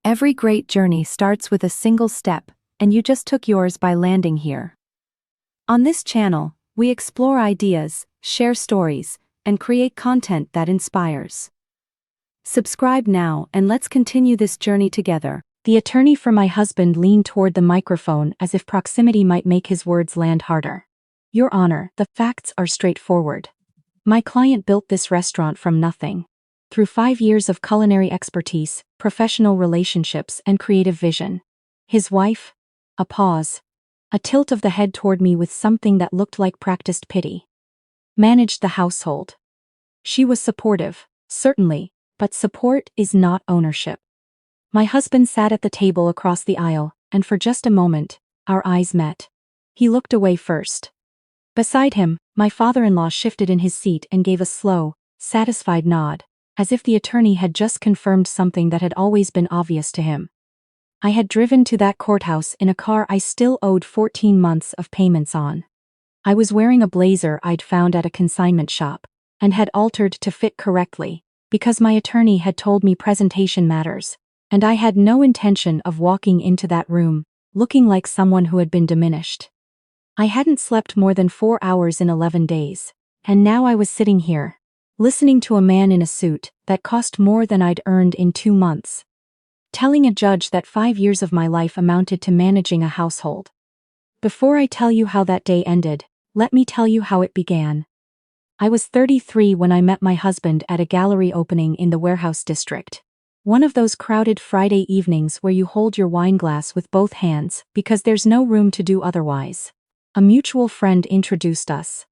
Every great journey starts with a single step, and you just took yours by landing here. On this channel, we explore ideas, share stories, and create content that inspires. Subscribe now and let's continue this journey together. The attorney for my husband leaned toward the microphone as if proximity might make his words land harder. Your Honor, the facts are straightforward. My client built this restaurant from nothing. Through 5 years of culinary expertise, professional relationships, and creative vision. His wife? A pause. A tilt of the head toward me with something that looked like practiced pity. Managed the household. She was supportive, certainly, but support is not ownership. My husband sat at the table across the aisle, and for just a moment, our eyes met. He looked away first. Beside him, my father-in-law shifted in his seat and gave a slow, satisfied nod, as if the attorney had just confirmed something that had always been obvious to him. I had driven to that courthouse in a car I still owed 14 months of payments on. I was wearing a blazer I'd found at a consignment shop, and had altered to fit correctly, because my attorney had told me presentation matters, and I had no intention of walking into that room, looking like someone who had been diminished. I hadn't slept more than 4 hours in 11 days, and now I was sitting here, listening to a man in a suit that cost more than I'd earned in 2 months. Telling a judge that 5 years of my life amounted to managing a household. Before I tell you how that day ended, let me tell you how it began. I was 33 when I met my husband at a gallery opening in the warehouse district. One of those crowded Friday evenings where you hold your wine glass with both hands because there's no room to do otherwise. A mutual friend introduced us.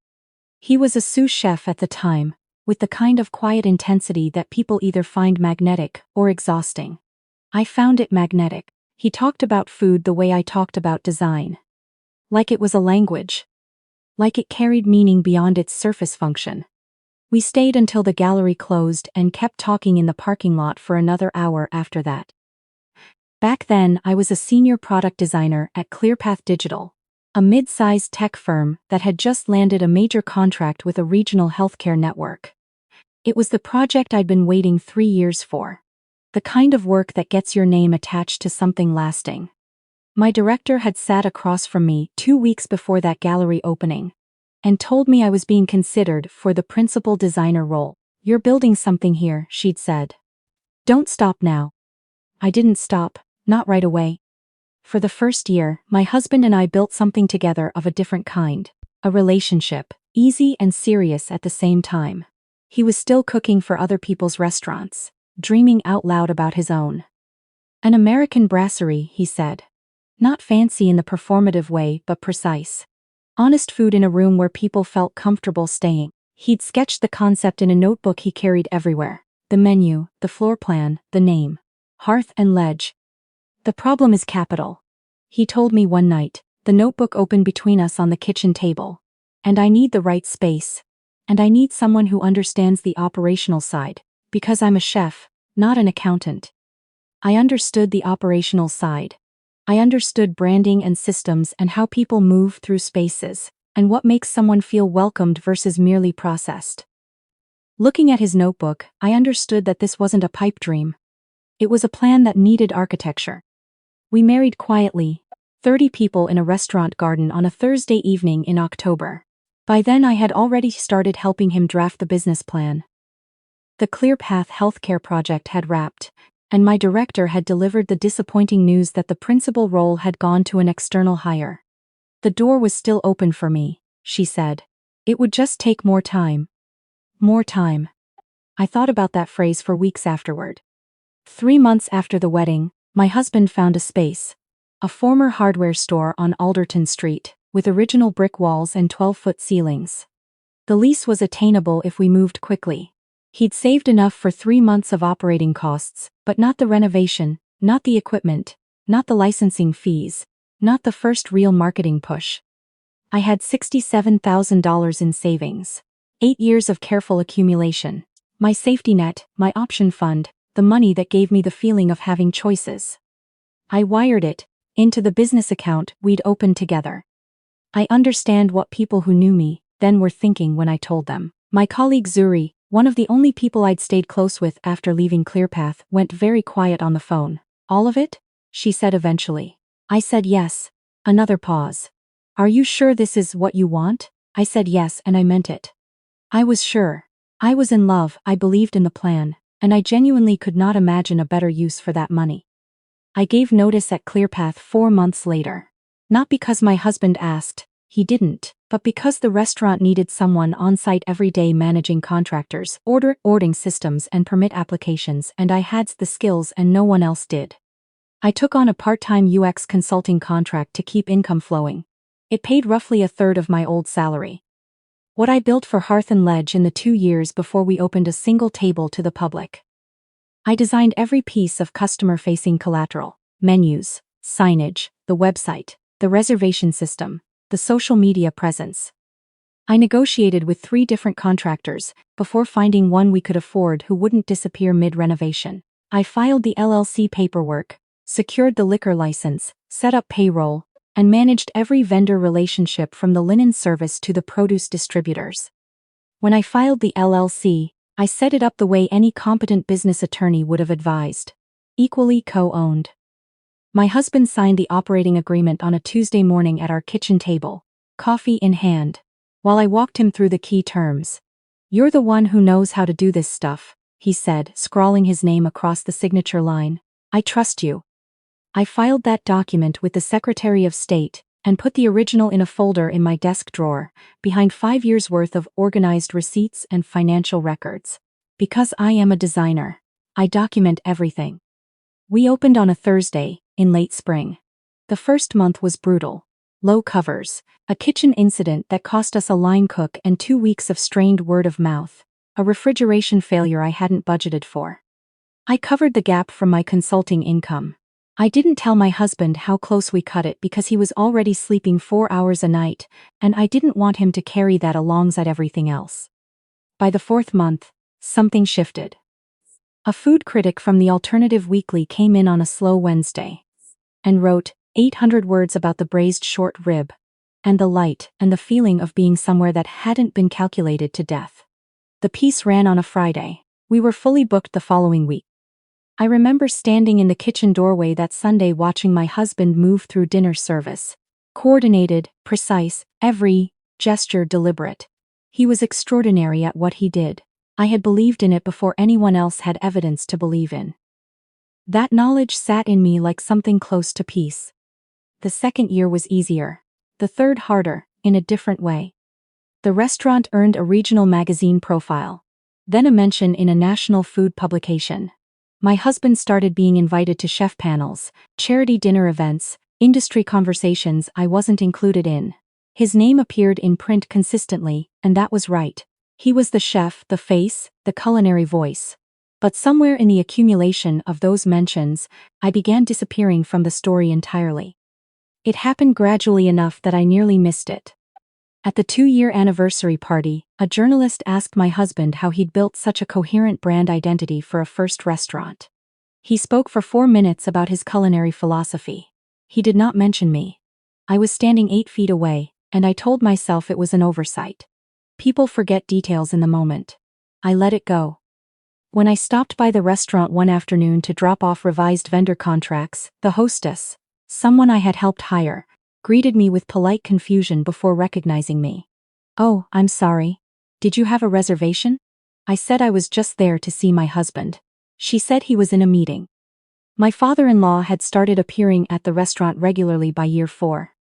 He was a sous chef at the time, with the kind of quiet intensity that people either find magnetic or exhausting. I found it magnetic. He talked about food the way I talked about design. Like it was a language. Like it carried meaning beyond its surface function. We stayed until the gallery closed and kept talking in the parking lot for another hour after that. Back then, I was a senior product designer at ClearPath Digital, a mid-sized tech firm that had just landed a major contract with a regional healthcare network. It was the project I'd been waiting 3 years for. The kind of work that gets your name attached to something lasting. My director had sat across from me 2 weeks before that gallery opening, and told me I was being considered for the principal designer role. You're building something here, she'd said. Don't stop now. I didn't stop, not right away. For the first year, my husband and I built something together of a different kind. A relationship, easy and serious at the same time. He was still cooking for other people's restaurants, dreaming out loud about his own. An American brasserie, he said. Not fancy in the performative way, but precise. Honest food in a room where people felt comfortable staying. He'd sketched the concept in a notebook he carried everywhere. The menu, the floor plan, the name. Hearth and ledge. The problem is capital. He told me one night, the notebook open between us on the kitchen table. And I need the right space. And I need someone who understands the operational side, because I'm a chef, not an accountant. I understood the operational side. I understood branding and systems and how people move through spaces, and what makes someone feel welcomed versus merely processed. Looking at his notebook, I understood that this wasn't a pipe dream. It was a plan that needed architecture. We married quietly, 30 people in a restaurant garden on a Thursday evening in October. By then I had already started helping him draft the business plan. The ClearPath healthcare project had wrapped, and my director had delivered the disappointing news that the principal role had gone to an external hire. The door was still open for me, she said. It would just take more time. More time. I thought about that phrase for weeks afterward. 3 months after the wedding, my husband found a space. A former hardware store on Alderton Street, with original brick walls and 12-foot ceilings. The lease was attainable if we moved quickly. He'd saved enough for 3 months of operating costs, but not the renovation, not the equipment, not the licensing fees, not the first real marketing push. I had $67,000 in savings. 8 years of careful accumulation. My safety net, my option fund, the money that gave me the feeling of having choices. I wired it into the business account we'd opened together. I understand what people who knew me then were thinking when I told them. My colleague Zuri, one of the only people I'd stayed close with after leaving ClearPath, went very quiet on the phone. All of it? She said eventually. I said yes. Another pause. Are you sure this is what you want? I said yes, and I meant it. I was sure. I was in love, I believed in the plan, and I genuinely could not imagine a better use for that money. I gave notice at ClearPath 4 months later. Not because my husband asked, he didn't, but because the restaurant needed someone on site every day managing contractors, ordering systems and permit applications, and I had the skills and no one else did. I took on a part-time UX consulting contract to keep income flowing. It paid roughly a third of my old salary. What I built for Hearth and Ledge in the 2 years before we opened a single table to the public. I designed every piece of customer-facing collateral, menus, signage, the website, the reservation system, the social media presence. I negotiated with 3 different contractors before finding one we could afford who wouldn't disappear mid-renovation. I filed the LLC paperwork, secured the liquor license, set up payroll, and managed every vendor relationship from the linen service to the produce distributors. When I filed the LLC, I set it up the way any competent business attorney would have advised. Equally co-owned. My husband signed the operating agreement on a Tuesday morning at our kitchen table, coffee in hand, while I walked him through the key terms. You're the one who knows how to do this stuff, he said, scrawling his name across the signature line. I trust you. I filed that document with the Secretary of State and put the original in a folder in my desk drawer, behind 5 years' worth of organized receipts and financial records. Because I am a designer, I document everything. We opened on a Thursday, in late spring. The first month was brutal. Low covers, a kitchen incident that cost us a line cook and 2 weeks of strained word of mouth, a refrigeration failure I hadn't budgeted for. I covered the gap from my consulting income. I didn't tell my husband how close we cut it because he was already sleeping 4 hours a night, and I didn't want him to carry that alongside everything else. By the 4th month, something shifted. A food critic from the Alternative Weekly came in on a slow Wednesday and wrote 800 words about the braised short rib, and the light and the feeling of being somewhere that hadn't been calculated to death. The piece ran on a Friday. We were fully booked the following week. I remember standing in the kitchen doorway that Sunday watching my husband move through dinner service. Coordinated, precise, every gesture deliberate. He was extraordinary at what he did. I had believed in it before anyone else had evidence to believe in. That knowledge sat in me like something close to peace. The second year was easier. The third harder, in a different way. The restaurant earned a regional magazine profile. Then a mention in a national food publication. My husband started being invited to chef panels, charity dinner events, industry conversations I wasn't included in. His name appeared in print consistently, and that was right. He was the chef, the face, the culinary voice. But somewhere in the accumulation of those mentions, I began disappearing from the story entirely. It happened gradually enough that I nearly missed it. At the 2-year anniversary party, a journalist asked my husband how he'd built such a coherent brand identity for a first restaurant. He spoke for 4 minutes about his culinary philosophy. He did not mention me. I was standing 8 feet away, and I told myself it was an oversight. People forget details in the moment. I let it go. When I stopped by the restaurant one afternoon to drop off revised vendor contracts, the hostess, someone I had helped hire, greeted me with polite confusion before recognizing me. Oh, I'm sorry. Did you have a reservation? I said I was just there to see my husband. She said he was in a meeting. My father-in-law had started appearing at the restaurant regularly by year 4.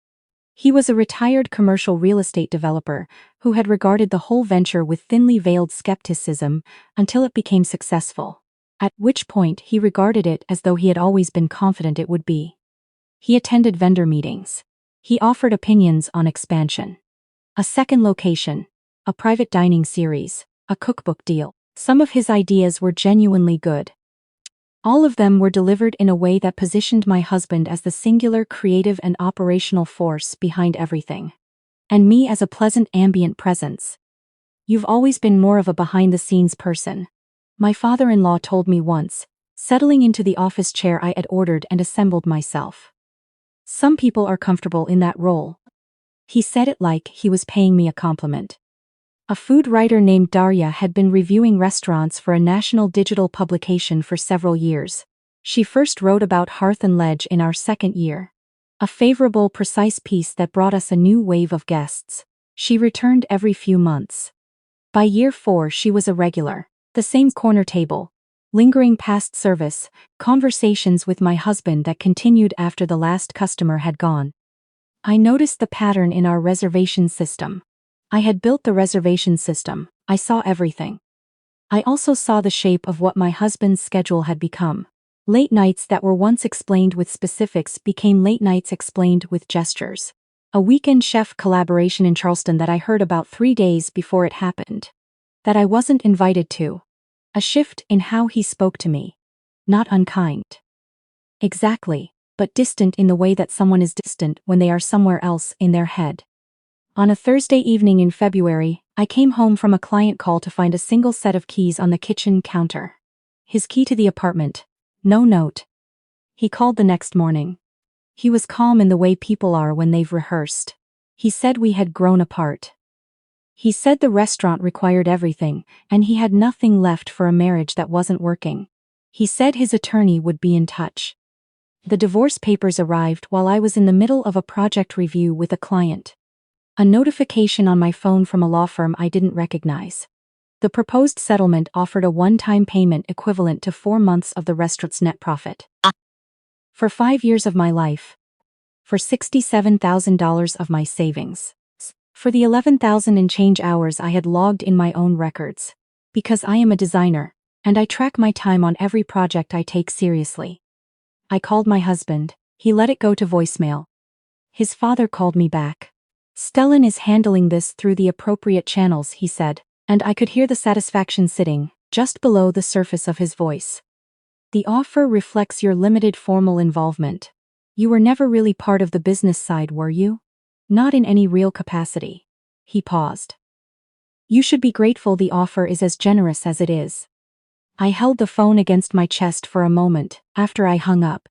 He was a retired commercial real estate developer who had regarded the whole venture with thinly veiled skepticism until it became successful, at which point he regarded it as though he had always been confident it would be. He attended vendor meetings. He offered opinions on expansion. A second location, a private dining series, a cookbook deal. Some of his ideas were genuinely good. All of them were delivered in a way that positioned my husband as the singular creative and operational force behind everything. And me as a pleasant ambient presence. You've always been more of a behind-the-scenes person, my father-in-law told me once, settling into the office chair I had ordered and assembled myself. Some people are comfortable in that role. He said it like he was paying me a compliment. A food writer named Darya had been reviewing restaurants for a national digital publication for several years. She first wrote about Hearth and Ledge in our second year. A favorable, precise piece that brought us a new wave of guests. She returned every few months. By year 4 she was a regular. The same corner table. Lingering past service, conversations with my husband that continued after the last customer had gone. I noticed the pattern in our reservation system. I had built the reservation system. I saw everything. I also saw the shape of what my husband's schedule had become. Late nights that were once explained with specifics became late nights explained with gestures. A weekend chef collaboration in Charleston that I heard about 3 days before it happened. That I wasn't invited to. A shift in how he spoke to me. Not unkind. Exactly, but distant in the way that someone is distant when they are somewhere else in their head. On a Thursday evening in February, I came home from a client call to find a single set of keys on the kitchen counter. His key to the apartment. No note. He called the next morning. He was calm in the way people are when they've rehearsed. He said we had grown apart. He said the restaurant required everything, and he had nothing left for a marriage that wasn't working. He said his attorney would be in touch. The divorce papers arrived while I was in the middle of a project review with a client. A notification on my phone from a law firm I didn't recognize. The proposed settlement offered a one-time payment equivalent to 4 months of the restaurant's net profit. For 5 years of my life. For $67,000 of my savings. For the 11,000 and change hours I had logged in my own records. Because I am a designer, and I track my time on every project I take seriously. I called my husband. He let it go to voicemail. His father called me back. Stellan is handling this through the appropriate channels, he said, and I could hear the satisfaction sitting just below the surface of his voice. The offer reflects your limited formal involvement. You were never really part of the business side, were you? Not in any real capacity. He paused. You should be grateful the offer is as generous as it is. I held the phone against my chest for a moment after I hung up.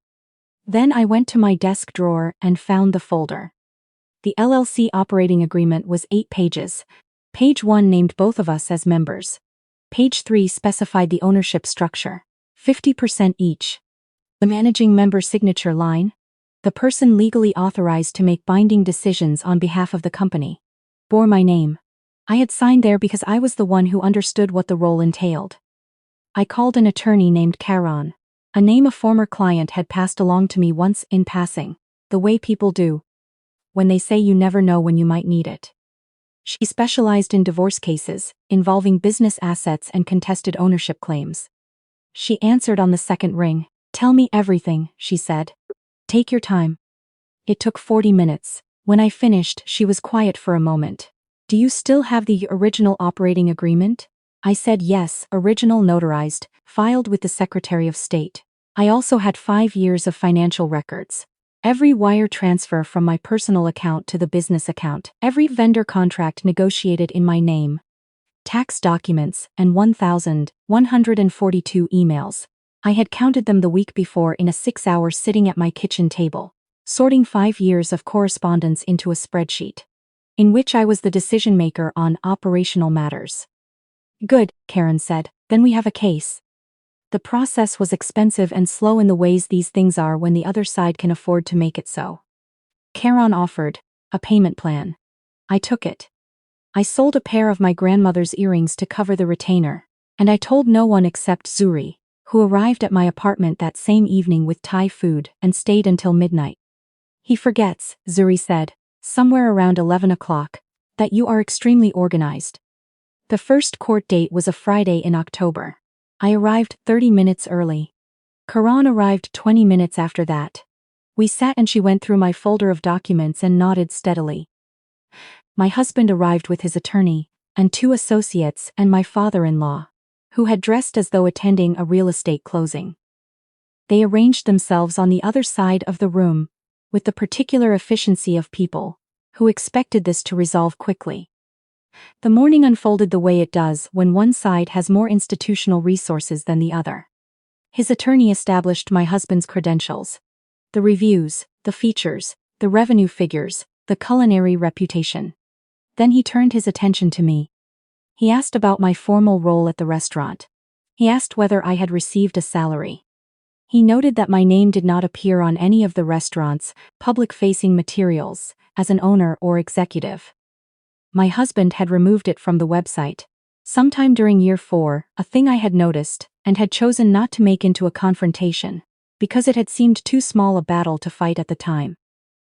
Then I went to my desk drawer and found the folder. The LLC operating agreement was 8 pages. Page 1 named both of us as members. Page 3 specified the ownership structure. 50% each. The managing member signature line. The person legally authorized to make binding decisions on behalf of the company. Bore my name. I had signed there because I was the one who understood what the role entailed. I called an attorney named Karan. A name a former client had passed along to me once in passing. The way people do. When they say you never know when you might need it. She specialized in divorce cases, involving business assets and contested ownership claims. She answered on the second ring. Tell me everything, she said. Take your time. It took 40 minutes. When I finished, she was quiet for a moment. Do you still have the original operating agreement? I said yes, original notarized, filed with the Secretary of State. I also had 5 years of financial records. Every wire transfer from my personal account to the business account, every vendor contract negotiated in my name, tax documents, and 1,142 emails. I had counted them the week before in a 6-hour sitting at my kitchen table, sorting 5 years of correspondence into a spreadsheet, in which I was the decision maker on operational matters. Good, Karen said, then we have a case. The process was expensive and slow in the ways these things are when the other side can afford to make it so. Karen offered a payment plan. I took it. I sold a pair of my grandmother's earrings to cover the retainer, and I told no one except Zuri, who arrived at my apartment that same evening with Thai food and stayed until midnight. He forgets, Zuri said, somewhere around 11 o'clock, that you are extremely organized. The first court date was a Friday in October. I arrived 30 minutes early. Karan arrived 20 minutes after that. We sat and she went through my folder of documents and nodded steadily. My husband arrived with his attorney, and 2 associates and my father-in-law, who had dressed as though attending a real estate closing. They arranged themselves on the other side of the room, with the particular efficiency of people who expected this to resolve quickly. The morning unfolded the way it does when one side has more institutional resources than the other. His attorney established my husband's credentials. The reviews, the features, the revenue figures, the culinary reputation. Then he turned his attention to me. He asked about my formal role at the restaurant. He asked whether I had received a salary. He noted that my name did not appear on any of the restaurant's public-facing materials as an owner or executive. My husband had removed it from the website sometime during year 4, a thing I had noticed and had chosen not to make into a confrontation because it had seemed too small a battle to fight at the time.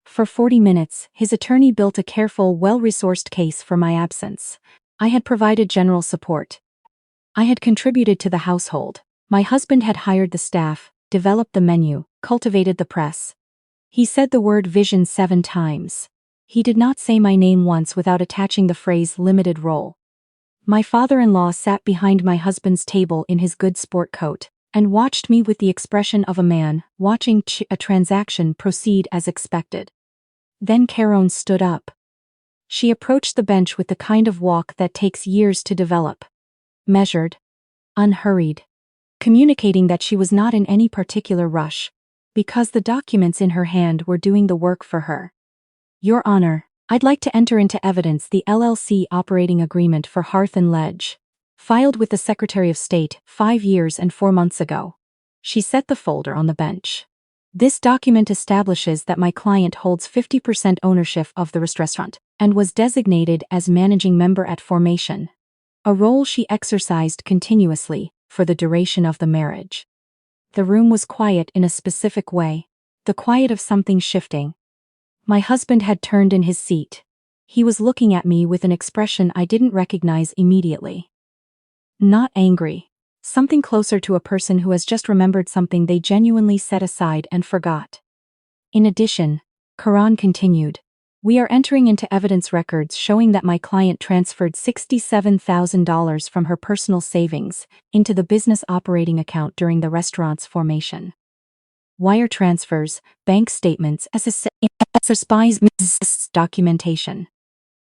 For 40 minutes, his attorney built a careful, well-resourced case for my absence. I had provided general support. I had contributed to the household. My husband had hired the staff, developed the menu, cultivated the press. He said the word vision 7 times. He did not say my name once without attaching the phrase limited role. My father-in-law sat behind my husband's table in his good sport coat and watched me with the expression of a man watching a transaction proceed as expected. Then Caron stood up. She approached the bench with the kind of walk that takes years to develop. Measured, unhurried, communicating that she was not in any particular rush, because the documents in her hand were doing the work for her. Your Honor, I'd like to enter into evidence the LLC operating agreement for Hearth and Ledge, filed with the Secretary of State 5 years and 4 months ago. She set the folder on the bench. This document establishes that my client holds 50% ownership of the restaurant and was designated as managing member at formation, a role she exercised continuously for the duration of the marriage. The room was quiet in a specific way, the quiet of something shifting. My husband had turned in his seat. He was looking at me with an expression I didn't recognize immediately. Not angry. Something closer to a person who has just remembered something they genuinely set aside and forgot. In addition, Caron continued, we are entering into evidence records showing that my client transferred $67,000 from her personal savings into the business operating account during the restaurant's formation. Wire transfers, bank statements, exercise documentation.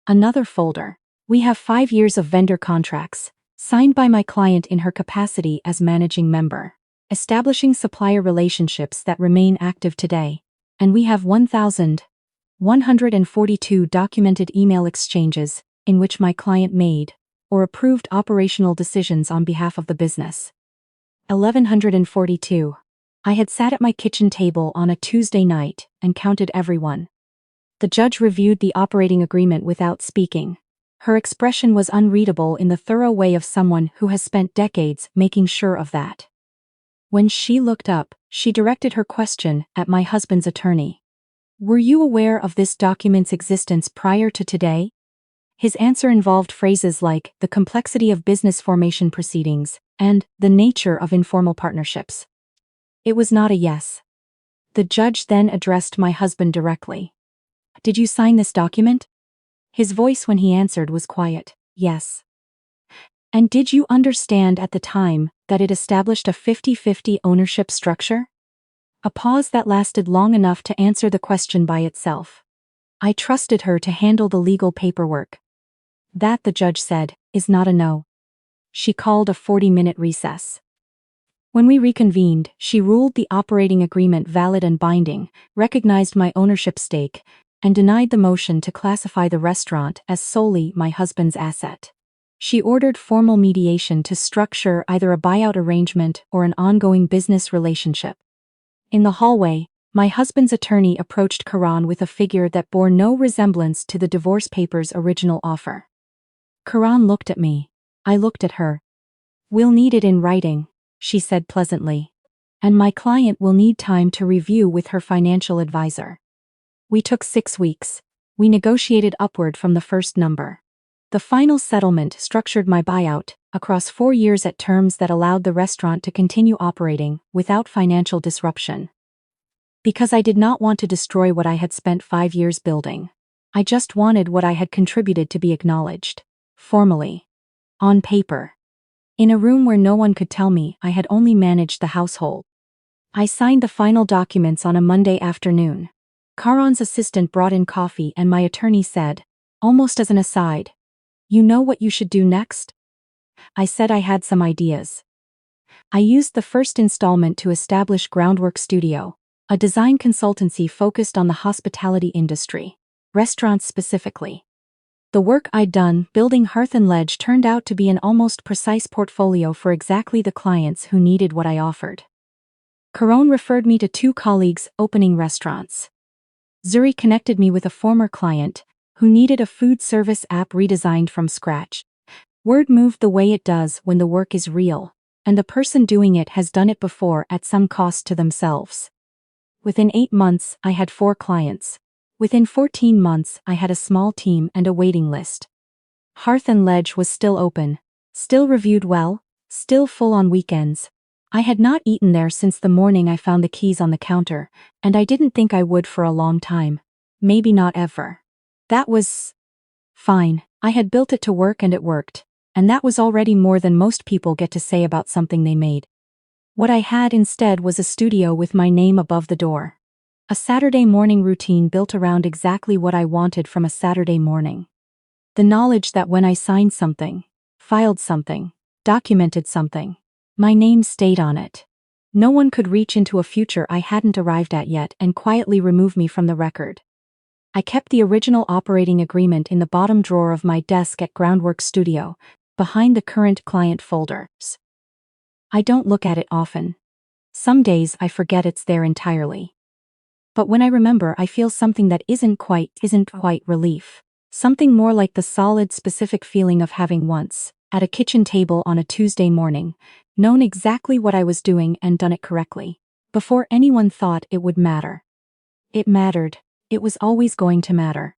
Another folder. We have 5 years of vendor contracts, signed by my client in her capacity as managing member, establishing supplier relationships that remain active today, and we have 1,142 documented email exchanges in which my client made or approved operational decisions on behalf of the business. 1,142. I had sat at my kitchen table on a Tuesday night and counted everyone. The judge reviewed the operating agreement without speaking. Her expression was unreadable in the thorough way of someone who has spent decades making sure of that. When she looked up, she directed her question at my husband's attorney. Were you aware of this document's existence prior to today? His answer involved phrases like the complexity of business formation proceedings and the nature of informal partnerships. It was not a yes. The judge then addressed my husband directly. Did you sign this document? His voice when he answered was quiet. Yes. And did you understand at the time that it established a 50-50 ownership structure? A pause that lasted long enough to answer the question by itself. I trusted her to handle the legal paperwork. That, the judge said, is not a no. She called a 40-minute recess. When we reconvened, she ruled the operating agreement valid and binding, recognized my ownership stake, and denied the motion to classify the restaurant as solely my husband's asset. She ordered formal mediation to structure either a buyout arrangement or an ongoing business relationship. In the hallway, my husband's attorney approached Caron with a figure that bore no resemblance to the divorce papers' original offer. Caron looked at me. I looked at her. We'll need it in writing, she said pleasantly. And my client will need time to review with her financial advisor. We took 6 weeks. We negotiated upward from the first number. The final settlement structured my buyout across 4 years at terms that allowed the restaurant to continue operating without financial disruption. Because I did not want to destroy what I had spent 5 years building. I just wanted what I had contributed to be acknowledged. Formally. On paper. In a room where no one could tell me I had only managed the household. I signed the final documents on a Monday afternoon. Caron's assistant brought in coffee and my attorney said, almost as an aside, "You know what you should do next?" I said I had some ideas. I used the first installment to establish Groundwork Studio, a design consultancy focused on the hospitality industry, restaurants specifically. The work I'd done building Hearth and Ledge turned out to be an almost precise portfolio for exactly the clients who needed what I offered. Caron referred me to 2 colleagues opening restaurants. Zuri connected me with a former client who needed a food service app redesigned from scratch. Word moved the way it does when the work is real, and the person doing it has done it before at some cost to themselves. Within 8 months, I had 4 clients. Within 14 months, I had a small team and a waiting list. Hearth and Ledge was still open, still reviewed well, still full on weekends. I had not eaten there since the morning I found the keys on the counter, and I didn't think I would for a long time. Maybe not ever. That was fine. I had built it to work and it worked, and that was already more than most people get to say about something they made. What I had instead was a studio with my name above the door. A Saturday morning routine built around exactly what I wanted from a Saturday morning. The knowledge that when I signed something, filed something, documented something, my name stayed on it. No one could reach into a future I hadn't arrived at yet and quietly remove me from the record. I kept the original operating agreement in the bottom drawer of my desk at Groundwork Studio, behind the current client folders. I don't look at it often. Some days I forget it's there entirely. But when I remember, I feel something that isn't quite relief. Something more like the solid, specific feeling of having once, at a kitchen table on a Tuesday morning, known exactly what I was doing and done it correctly, before anyone thought it would matter. It mattered. It was always going to matter.